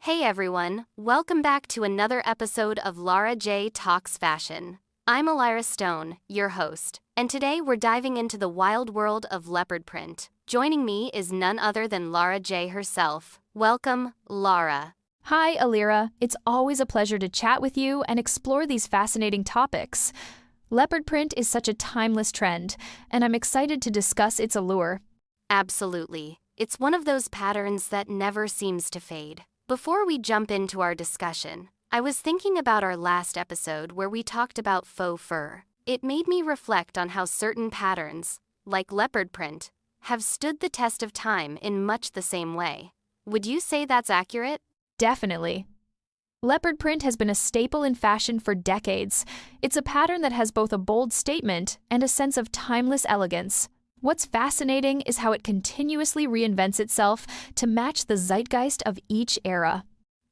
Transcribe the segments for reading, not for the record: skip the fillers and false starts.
Hey everyone, welcome back to another episode of Lara J Fashion. I'm Elira Stone, your host, and today we're diving into the wild world of leopard print. Joining me is none other than Lara J herself. Welcome, Lara. Hi, Elira. It's always a pleasure to chat with you and explore these fascinating topics. Leopard print is such a timeless trend, and I'm excited to discuss its allure. Absolutely. It's one of those patterns that never seems to fade. Before we jump into our discussion, I was thinking about our last episode where we talked about faux fur. It made me reflect on how certain patterns, like leopard print, have stood the test of time in much the same way. Would you say that's accurate? Definitely. Leopard print has been a staple in fashion for decades. It's a pattern that has both a bold statement and a sense of timeless elegance. What's fascinating is how it continuously reinvents itself to match the zeitgeist of each era.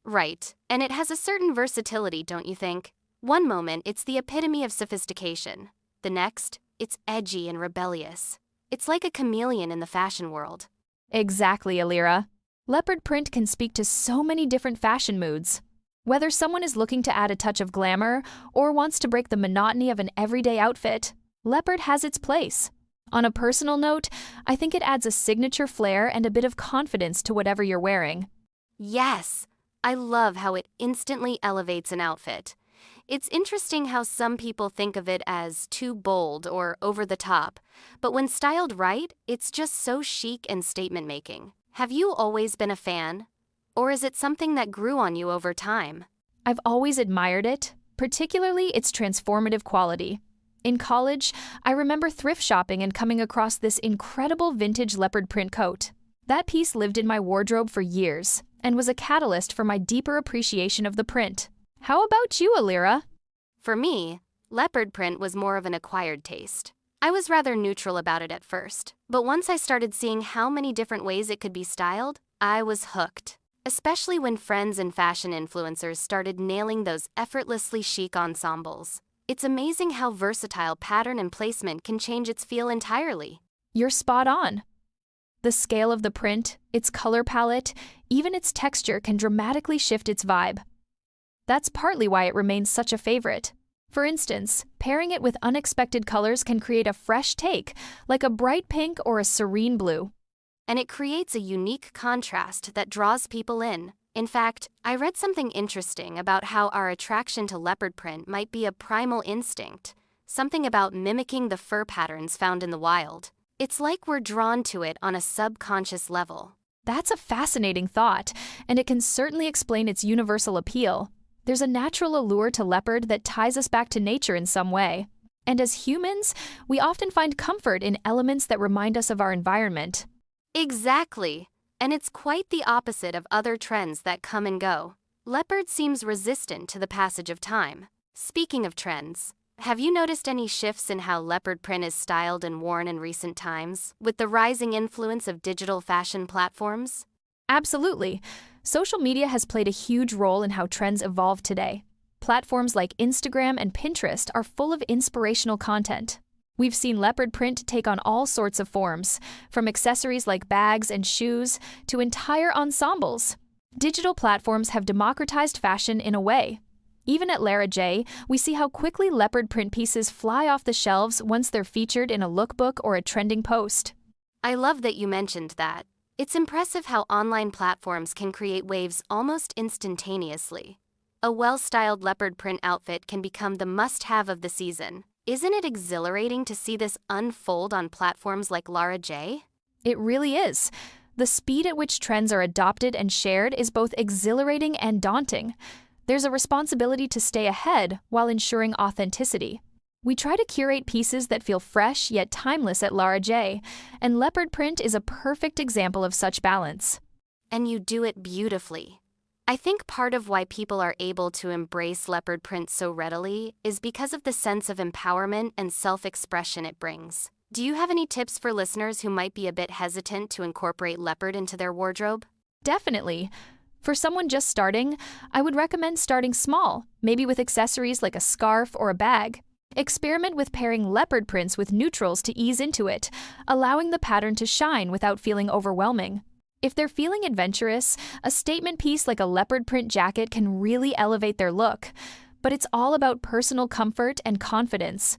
Right, and it has a certain versatility, don't you think? One moment, it's the epitome of sophistication. The next, it's edgy and rebellious. It's like a chameleon in the fashion world. Exactly, Elira. Leopard print can speak to so many different fashion moods. Whether someone is looking to add a touch of glamour or wants to break the monotony of an everyday outfit, leopard has its place. On a personal note, I think it adds a signature flair and a bit of confidence to whatever you're wearing. Yes, I love how it instantly elevates an outfit. It's interesting how some people think of it as too bold or over the top, but when styled right, it's just so chic and statement-making. Have you always been a fan? Or is it something that grew on you over time? I've always admired it, particularly its transformative quality. In college, I remember thrift shopping and coming across this incredible vintage leopard print coat. That piece lived in my wardrobe for years and was a catalyst for my deeper appreciation of the print. How about you, Elira? For me, leopard print was more of an acquired taste. I was rather neutral about it at first, but once I started seeing how many different ways it could be styled, I was hooked. Especially when friends and fashion influencers started nailing those effortlessly chic ensembles. It's amazing how versatile pattern and placement can change its feel entirely. You're spot on. The scale of the print, its color palette, even its texture can dramatically shift its vibe. That's partly why it remains such a favorite. For instance, pairing it with unexpected colors can create a fresh take, like a bright pink or a serene blue. And it creates a unique contrast that draws people in. In fact, I read something interesting about how our attraction to leopard print might be a primal instinct, something about mimicking the fur patterns found in the wild. It's like we're drawn to it on a subconscious level. That's a fascinating thought, and it can certainly explain its universal appeal. There's a natural allure to leopard that ties us back to nature in some way. And as humans, we often find comfort in elements that remind us of our environment. Exactly. And it's quite the opposite of other trends that come and go. Leopard seems resistant to the passage of time. Speaking of trends, have you noticed any shifts in how leopard print is styled and worn in recent times, with the rising influence of digital fashion platforms? Absolutely. Social media has played a huge role in how trends evolve today. Platforms like Instagram and Pinterest are full of inspirational content. We've seen leopard print take on all sorts of forms, from accessories like bags and shoes to entire ensembles. Digital platforms have democratized fashion in a way. Even at Lara J, we see how quickly leopard print pieces fly off the shelves once they're featured in a lookbook or a trending post. I love that you mentioned that. It's impressive how online platforms can create waves almost instantaneously. A well-styled leopard print outfit can become the must-have of the season. Isn't it exhilarating to see this unfold on platforms like Lara J? It really is. The speed at which trends are adopted and shared is both exhilarating and daunting. There's a responsibility to stay ahead while ensuring authenticity. We try to curate pieces that feel fresh yet timeless at Lara J, and leopard print is a perfect example of such balance. And you do it beautifully. I think part of why people are able to embrace leopard print so readily is because of the sense of empowerment and self-expression it brings. Do you have any tips for listeners who might be a bit hesitant to incorporate leopard into their wardrobe? Definitely. For someone just starting, I would recommend starting small, maybe with accessories like a scarf or a bag. Experiment with pairing leopard prints with neutrals to ease into it, allowing the pattern to shine without feeling overwhelming. If they're feeling adventurous, a statement piece like a leopard print jacket can really elevate their look. But it's all about personal comfort and confidence.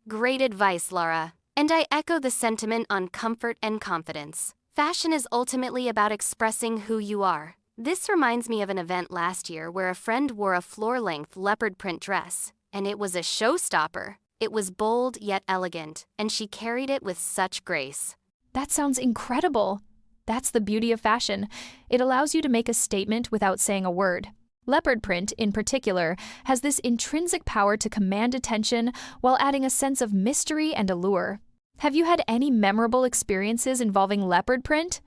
Great advice, Lara. And I echo the sentiment on comfort and confidence. Fashion is ultimately about expressing who you are. This reminds me of an event last year where a friend wore a floor-length leopard print dress, and it was a showstopper. It was bold yet elegant, and she carried it with such grace. That sounds incredible. That's the beauty of fashion. It allows you to make a statement without saying a word. Leopard print, in particular, has this intrinsic power to command attention while adding a sense of mystery and allure. Have you had any memorable experiences involving leopard print?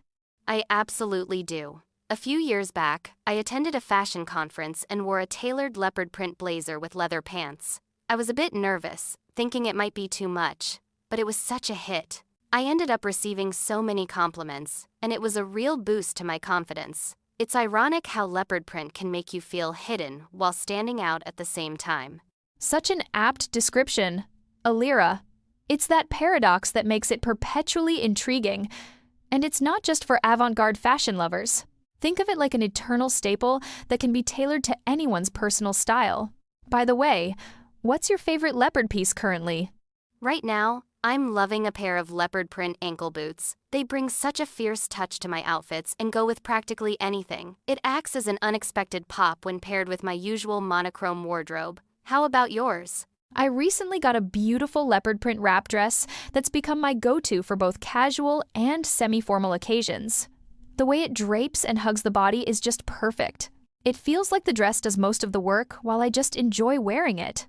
I absolutely do. A few years back, I attended a fashion conference and wore a tailored leopard print blazer with leather pants. I was a bit nervous, thinking it might be too much, but it was such a hit. I ended up receiving so many compliments, and it was a real boost to my confidence. It's ironic how leopard print can make you feel hidden while standing out at the same time. Such an apt description. Elira. It's that paradox that makes it perpetually intriguing. And it's not just for avant-garde fashion lovers. Think of it like an eternal staple that can be tailored to anyone's personal style. By the way, what's your favorite leopard piece currently? Right now, I'm loving a pair of leopard print ankle boots. They bring such a fierce touch to my outfits and go with practically anything. It acts as an unexpected pop when paired with my usual monochrome wardrobe. How about yours? I recently got a beautiful leopard print wrap dress that's become my go-to for both casual and semi-formal occasions. The way it drapes and hugs the body is just perfect. It feels like the dress does most of the work while I just enjoy wearing it.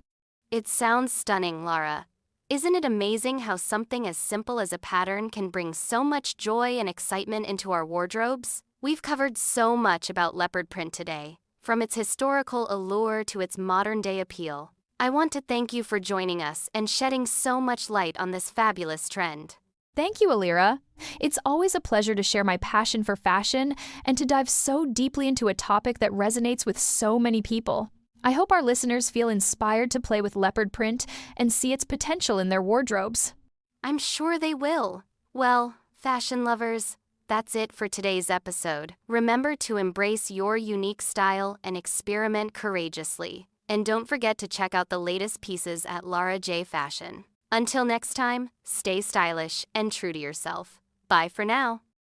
It sounds stunning, Lara. Isn't it amazing how something as simple as a pattern can bring so much joy and excitement into our wardrobes? We've covered so much about leopard print today, from its historical allure to its modern-day appeal. I want to thank you for joining us and shedding so much light on this fabulous trend. Thank you, Elira. It's always a pleasure to share my passion for fashion and to dive so deeply into a topic that resonates with so many people. I hope our listeners feel inspired to play with leopard print and see its potential in their wardrobes. I'm sure they will. Well, fashion lovers, that's it for today's episode. Remember to embrace your unique style and experiment courageously. And don't forget to check out the latest pieces at Lara J Fashion. Until next time, stay stylish and true to yourself. Bye for now.